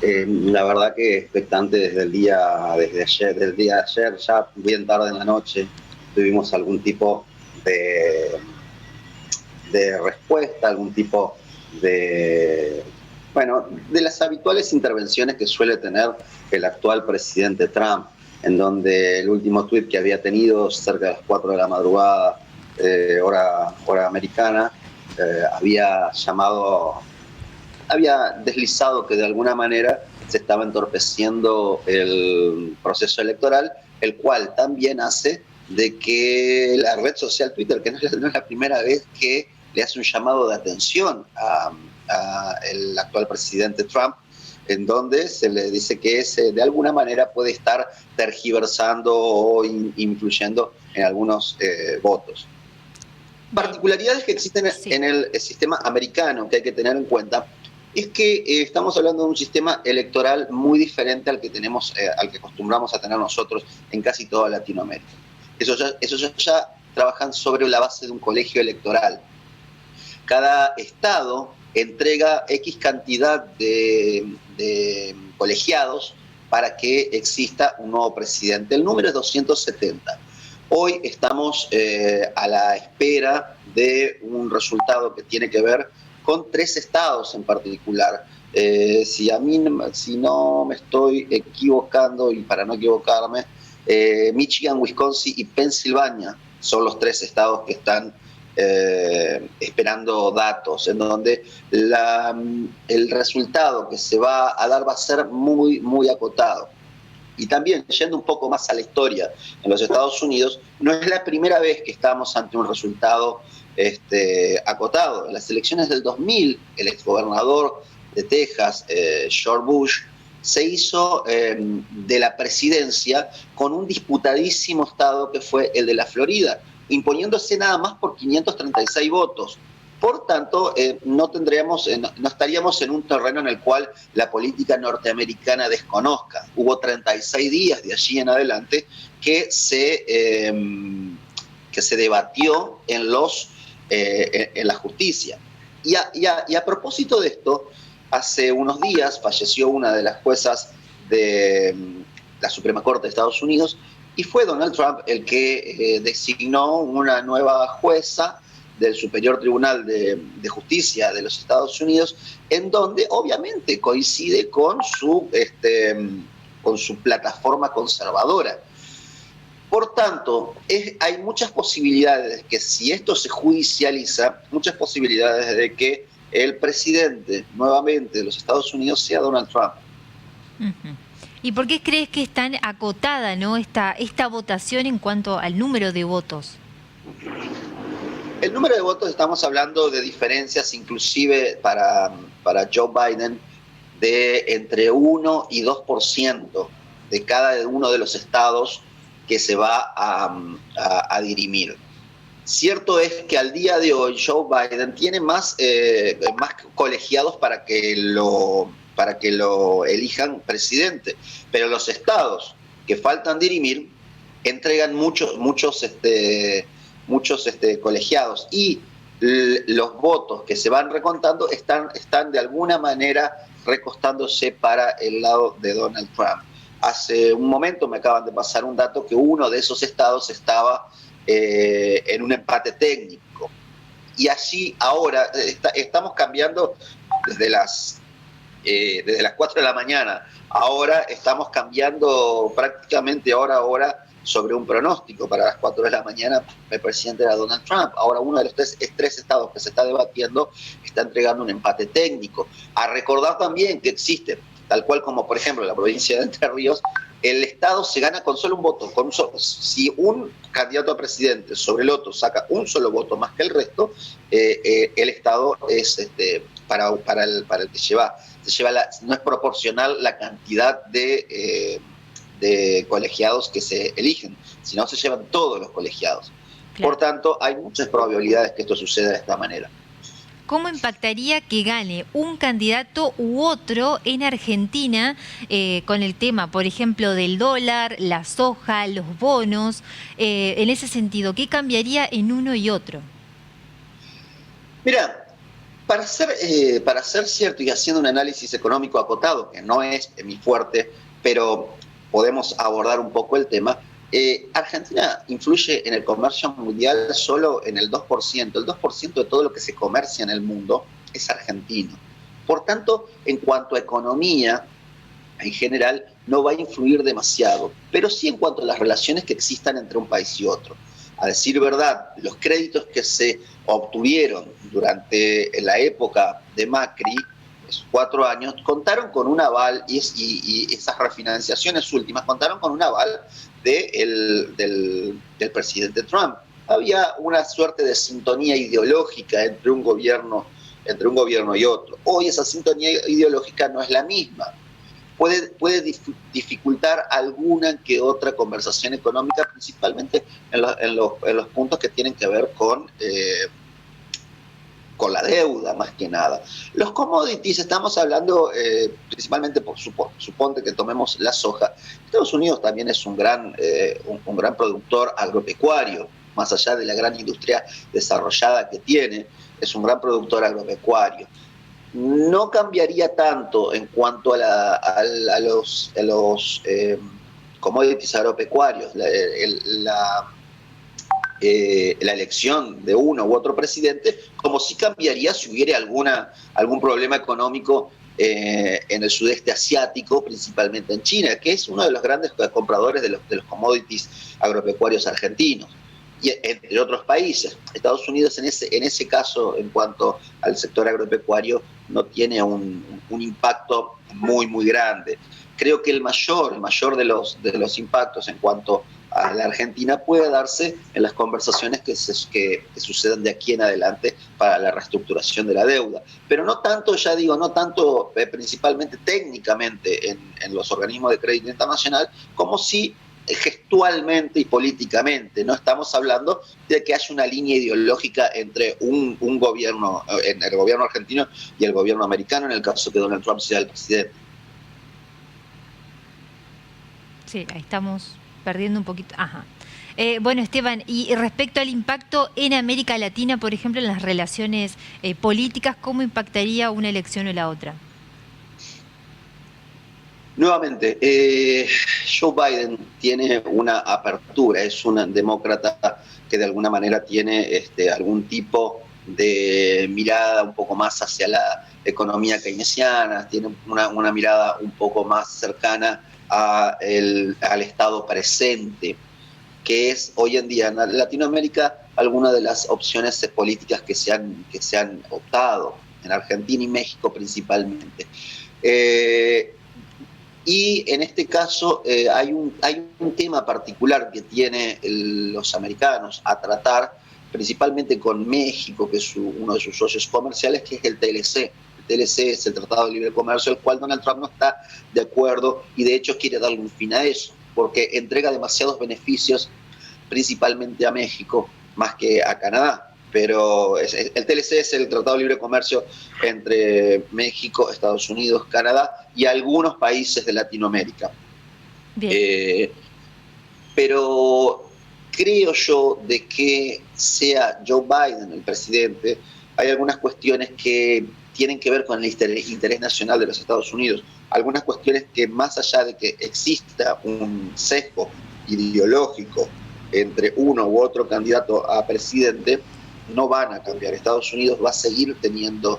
La verdad que expectante desde el día de ayer, ya bien tarde en la noche, tuvimos algún tipo de, de respuesta, algún tipo de, bueno, de las habituales intervenciones que suele tener el actual presidente Trump, en donde el último tuit que había tenido cerca de las 4 de la madrugada, hora americana, había había deslizado que de alguna manera se estaba entorpeciendo el proceso electoral, el cual también hace de que la red social Twitter, que no es la primera vez que le hace un llamado de atención a el actual presidente Trump, en donde se le dice que de alguna manera puede estar tergiversando o influyendo en algunos votos. Bien, Particularidades que existen sí. en el sistema americano que hay que tener en cuenta es que estamos hablando de un sistema electoral muy diferente al que tenemos, al que acostumbramos a tener nosotros en casi toda Latinoamérica. Eso ya trabajan sobre la base de un colegio electoral. Cada estado entrega X cantidad de colegiados para que exista un nuevo presidente. El número es 270. Hoy estamos a la espera de un resultado que tiene que ver con 3 estados en particular. Si no me estoy equivocando, y para no equivocarme, Michigan, Wisconsin y Pensilvania son los 3 estados que están esperando datos, en donde el resultado que se va a dar va a ser muy, muy acotado. Y también, yendo un poco más a la historia, en los Estados Unidos, no es la primera vez que estamos ante un resultado acotado. En las elecciones del 2000, el exgobernador de Texas, George Bush, se hizo de la presidencia con un disputadísimo estado que fue el de la Florida, imponiéndose nada más por 536 votos. Por tanto, no estaríamos en un terreno en el cual la política norteamericana desconozca. Hubo 36 días de allí en adelante que se debatió en la justicia. Y a propósito de esto, hace unos días falleció una de las juezas de la Suprema Corte de Estados Unidos y fue Donald Trump el que designó una nueva jueza del Superior Tribunal de Justicia de los Estados Unidos, en donde obviamente coincide con su plataforma conservadora. Por tanto, hay muchas posibilidades que si esto se judicializa, muchas posibilidades de que el presidente nuevamente de los Estados Unidos sea Donald Trump. Ujú. ¿Y por qué crees que es tan acotada, ¿no? esta votación en cuanto al número de votos? El número de votos, estamos hablando de diferencias inclusive para Joe Biden de entre 1 y 2% de cada uno de los estados que se va a dirimir. Cierto es que al día de hoy Joe Biden tiene más colegiados para que lo elijan presidente, pero los estados que faltan dirimir entregan muchos colegiados y los votos que se van recontando están de alguna manera recostándose para el lado de Donald Trump. Hace un momento me acaban de pasar un dato que uno de esos estados estaba en un empate técnico. Y allí ahora estamos cambiando desde las 4 de la mañana. Ahora estamos cambiando prácticamente hora a hora sobre un pronóstico. Para las 4 de la mañana el presidente era Donald Trump. Ahora uno de los tres estados que se está debatiendo está entregando un empate técnico. A recordar también que existe, tal cual como por ejemplo en la provincia de Entre Ríos, el Estado se gana con solo un voto. Si un candidato a presidente sobre el otro saca un solo voto más que el resto, el Estado es para el que no es proporcional la cantidad de colegiados que se eligen, sino se llevan todos los colegiados. Por Claro. tanto, hay muchas probabilidades que esto suceda de esta manera. ¿Cómo impactaría que gane un candidato u otro en Argentina con el tema, por ejemplo, del dólar, la soja, los bonos? En ese sentido, ¿qué cambiaría en uno y otro? Mira, Para ser cierto y haciendo un análisis económico acotado, que no es mi fuerte, pero podemos abordar un poco el tema, Argentina influye en el comercio mundial solo en el 2%. El 2% de todo lo que se comercia en el mundo es argentino. Por tanto, en cuanto a economía, en general, no va a influir demasiado, pero sí en cuanto a las relaciones que existan entre un país y otro. A decir verdad, los créditos que se obtuvieron durante la época de Macri, esos 4 años, contaron con un aval y esas refinanciaciones últimas contaron con un aval del presidente Trump. Había una suerte de sintonía ideológica entre un gobierno y otro. Hoy esa sintonía ideológica no es la misma. Puede dificultar alguna que otra conversación económica, principalmente en los puntos que tienen que ver con la deuda, más que nada. Los commodities, estamos hablando principalmente, suponte que tomemos la soja. Estados Unidos también es un gran productor agropecuario, más allá de la gran industria desarrollada que tiene, es un gran productor agropecuario. No cambiaría tanto en cuanto a los commodities agropecuarios, la elección de uno u otro presidente, como sí cambiaría si hubiera algún problema económico en el sudeste asiático, principalmente en China, que es uno de los grandes compradores de los commodities agropecuarios argentinos, y entre otros países. Estados Unidos en ese caso, en cuanto al sector agropecuario, no tiene un impacto muy, muy grande. Creo que el mayor de los impactos en cuanto a la Argentina puede darse en las conversaciones que sucedan de aquí en adelante para la reestructuración de la deuda. Pero no tanto, principalmente técnicamente en los organismos de crédito internacional, como si gestualmente y políticamente. No estamos hablando de que haya una línea ideológica entre un gobierno, en el gobierno argentino y el gobierno americano, en el caso que Donald Trump sea el presidente. Sí, ahí estamos perdiendo un poquito. Ajá. Bueno, Esteban, y respecto al impacto en América Latina, por ejemplo, en las relaciones políticas, ¿cómo impactaría una elección o la otra? Nuevamente, Joe Biden tiene una apertura, es un demócrata que de alguna manera tiene algún tipo de mirada un poco más hacia la economía keynesiana, tiene una mirada un poco más cercana al Estado presente, que es hoy en día en Latinoamérica alguna de las opciones políticas que se han optado, en Argentina y México principalmente. Y en este caso hay un tema particular que tienen los americanos a tratar, principalmente con México, que es uno de sus socios comerciales, que es el TLC. El TLC es el Tratado de Libre Comercio, el cual Donald Trump no está de acuerdo y de hecho quiere darle un fin a eso, porque entrega demasiados beneficios, principalmente a México, más que a Canadá. Pero el TLC es el Tratado de Libre Comercio entre México, Estados Unidos, Canadá y algunos países de Latinoamérica. Pero creo yo de que sea Joe Biden el presidente, hay algunas cuestiones que tienen que ver con el interés nacional de los Estados Unidos, algunas cuestiones que más allá de que exista un sesgo ideológico entre uno u otro candidato a presidente, no van a cambiar. Estados Unidos va a seguir teniendo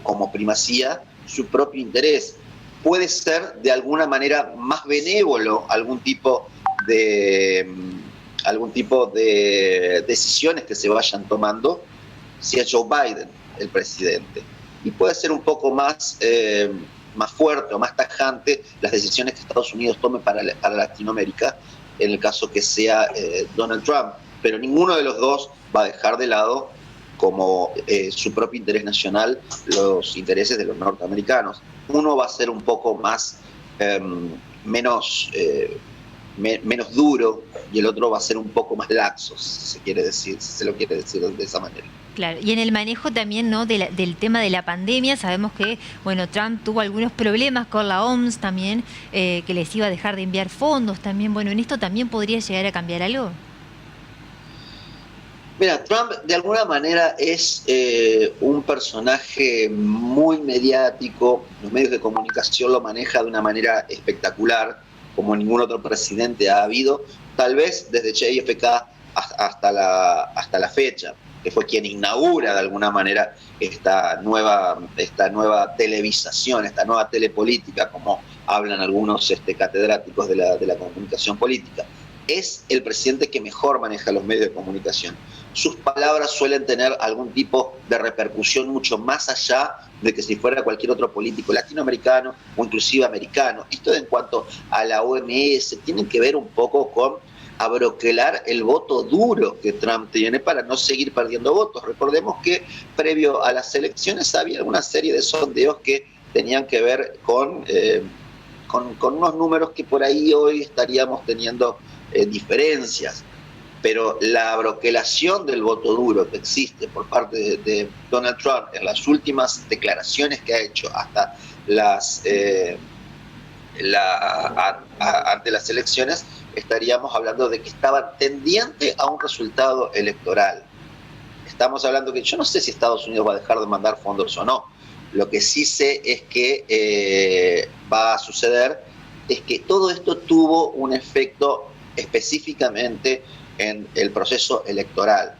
como primacía su propio interés. Puede ser de alguna manera más benévolo algún tipo de decisiones que se vayan tomando si es Joe Biden el presidente. Y puede ser un poco más fuerte o más tajante las decisiones que Estados Unidos tome para Latinoamérica en el caso que sea Donald Trump. Pero ninguno de los dos va a dejar de lado como su propio interés nacional los intereses de los norteamericanos. Uno va a ser un poco más menos duro y el otro va a ser un poco más laxo, si se lo quiere decir de esa manera. Claro, y en el manejo también, ¿no?, del tema de la pandemia, sabemos que, bueno, Trump tuvo algunos problemas con la OMS también, que les iba a dejar de enviar fondos también. Bueno, ¿en esto también podría llegar a cambiar algo? Mira, Trump de alguna manera es un personaje muy mediático, los medios de comunicación lo maneja de una manera espectacular, como ningún otro presidente ha habido, tal vez desde JFK hasta la fecha, que fue quien inaugura de alguna manera esta nueva televisación, esta nueva telepolítica, como hablan algunos catedráticos de la comunicación política. Es el presidente que mejor maneja los medios de comunicación. Sus palabras suelen tener algún tipo de repercusión mucho más allá de que si fuera cualquier otro político latinoamericano o inclusive americano. Esto en cuanto a la OMS tiene que ver un poco con abroquelar el voto duro que Trump tiene para no seguir perdiendo votos. Recordemos que previo a las elecciones había una serie de sondeos que tenían que ver con unos números que por ahí hoy estaríamos teniendo diferencias, pero la abroquelación del voto duro que existe por parte de Donald Trump en las últimas declaraciones que ha hecho hasta ante las elecciones, estaríamos hablando de que estaba tendiente a un resultado electoral. Estamos hablando que yo no sé si Estados Unidos va a dejar de mandar fondos o no. Lo que sí sé es que va a suceder es que todo esto tuvo un efecto específicamente en el proceso electoral.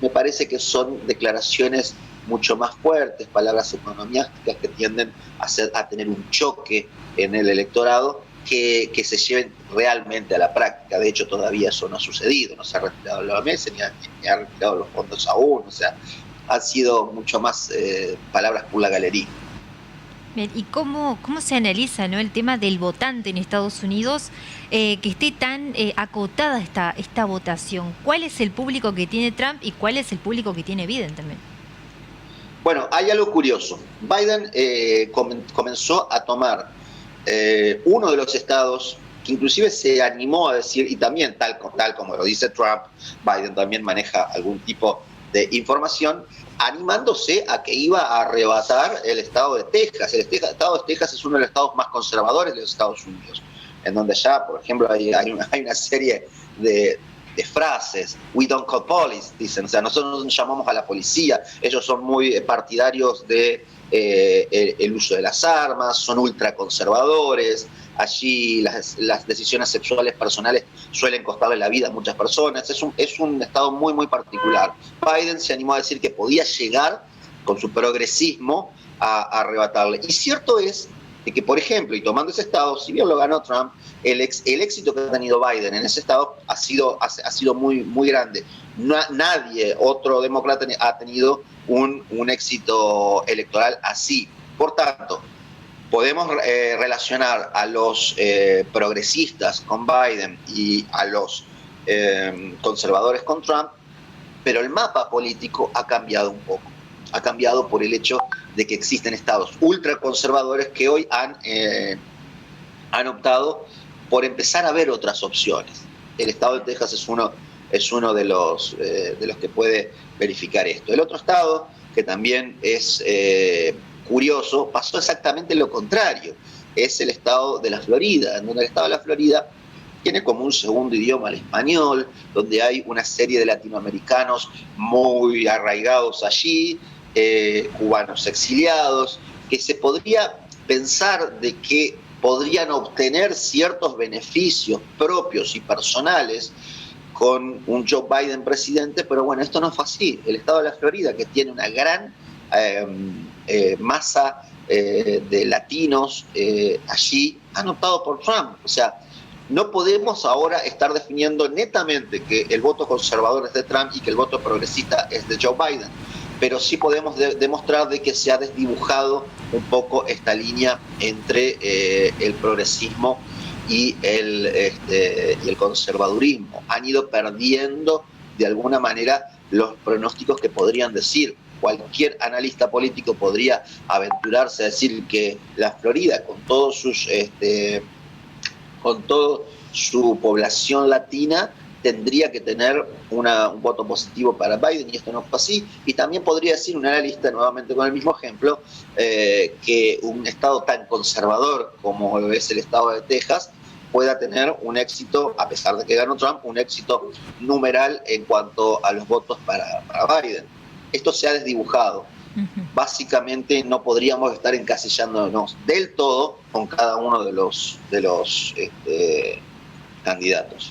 Me parece que son declaraciones mucho más fuertes, palabras economiásticas que tienden a tener un choque en el electorado que se lleven realmente a la práctica. De hecho, todavía eso no ha sucedido, no se ha retirado la OMS ni ha retirado los fondos aún, o sea, han sido mucho más palabras por la galería. Bien, ¿y cómo se analiza, ¿no?, el tema del votante en Estados Unidos, que esté tan acotada esta votación? ¿Cuál es el público que tiene Trump y cuál es el público que tiene Biden también? Bueno, hay algo curioso. Biden comenzó a tomar uno de los estados que inclusive se animó a decir, y también tal como lo dice Trump, Biden también maneja algún tipo de información, animándose a que iba a arrebatar el estado de Texas. El estado de Texas es uno de los estados más conservadores de los Estados Unidos, en donde ya, por ejemplo, hay una serie de frases. We don't call police, dicen, o sea, nosotros no llamamos a la policía. Ellos son muy partidarios de el uso de las armas, son ultraconservadores. Allí las decisiones sexuales personales suelen costarle la vida a muchas personas. Es un estado muy, muy particular. Biden se animó a decir que podía llegar con su progresismo a arrebatarle. Y cierto es que, por ejemplo, y tomando ese estado, si bien lo ganó Trump, el éxito que ha tenido Biden en ese estado ha sido muy, muy grande. Nadie, otro demócrata, ha tenido un éxito electoral así. Por tanto, podemos relacionar a los progresistas con Biden y a los conservadores con Trump, pero el mapa político ha cambiado un poco. Ha cambiado por el hecho de que existen estados ultraconservadores que hoy han optado por empezar a ver otras opciones. El estado de Texas es uno de los que puede verificar esto. El otro estado, que también es curioso, pasó exactamente lo contrario. Es el estado de la Florida, en donde el estado de la Florida tiene como un segundo idioma el español, donde hay una serie de latinoamericanos muy arraigados allí, cubanos exiliados, que se podría pensar de que podrían obtener ciertos beneficios propios y personales con un Joe Biden presidente, pero bueno, esto no fue así. El estado de la Florida, que tiene una gran masa de latinos allí, han optado por Trump. O sea, no podemos ahora estar definiendo netamente que el voto conservador es de Trump y que el voto progresista es de Joe Biden, pero sí podemos demostrar de que se ha desdibujado un poco esta línea entre el progresismo y el conservadurismo. Han ido perdiendo de alguna manera los pronósticos que podrían decir. Cualquier analista político podría aventurarse a decir que la Florida, con toda su población latina, tendría que tener un voto positivo para Biden, y esto no fue así. Y también podría decir un analista, nuevamente con el mismo ejemplo, que un estado tan conservador como es el estado de Texas pueda tener un éxito, a pesar de que ganó Trump, un éxito numeral en cuanto a los votos para Biden. Esto se ha desdibujado. Básicamente no podríamos estar encasillándonos del todo con cada uno de los candidatos.